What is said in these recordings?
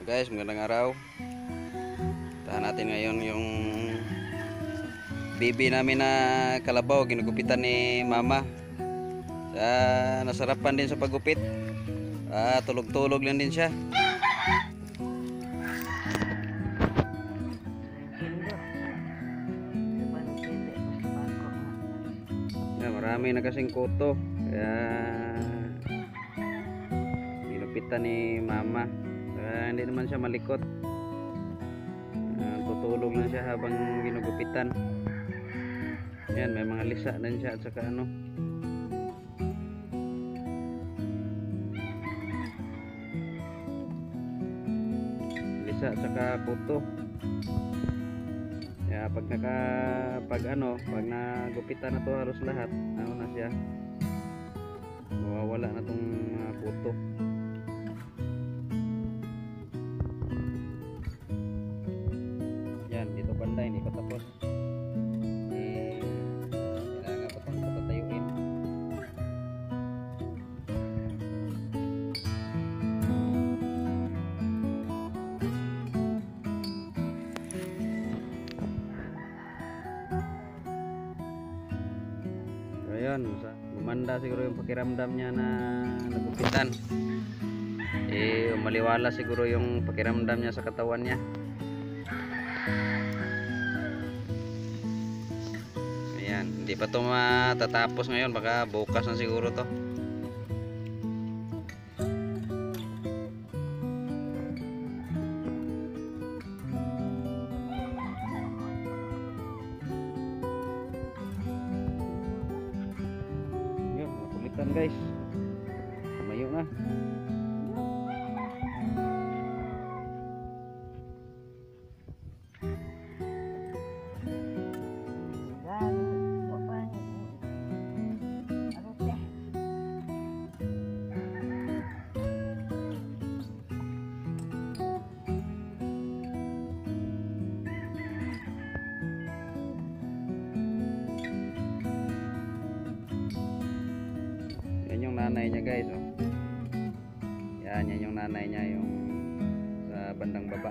Guys, magandang araw. Tahan natin ngayon yung baby namin na kalabaw. Ginugupitan ni mama. Nasarapan din sa paggupit. Tulog-tulog lang din siya. Marami na kasing kuto. Kaya ginupitan ni mama. Hindi naman siya malikot. Tutulog lang siya habang ginugupitan. Yan, may mga lisa din siya at saka lisa at saka kuto. Ya, pag nagupitan na to halos lahat, na siya. Mawawala na tong kuto. Yan, dito banda hindi pa tapos. Kailangan pa itong patatayuin. So yun, gumanda siguro yung pakiramdam niya na nagupitan. Maliwala siguro yung pakiramdam niya sa katawan niya. Ayan, hindi pa ito matatapos ngayon, baka bukas na siguro to. Yun, nakulitan guys. Tumayo na. Yung nanay niya guys, oh. Yan yung nanay niya, yung sa bandang baba.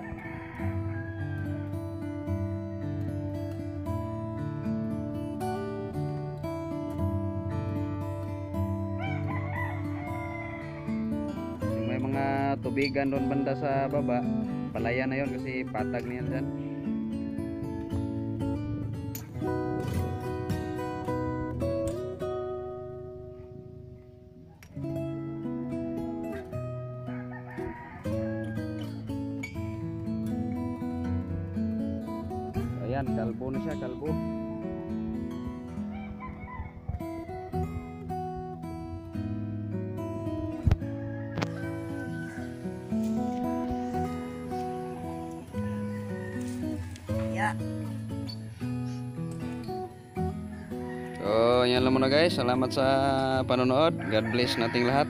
Yung may mga tubigan doon banda sa baba, palayan na yun kasi patag na yan dyan. Ayan, kalbo na siya, kalbo. Yeah. So, yan lang muna guys. Salamat sa panonood. God bless nating lahat.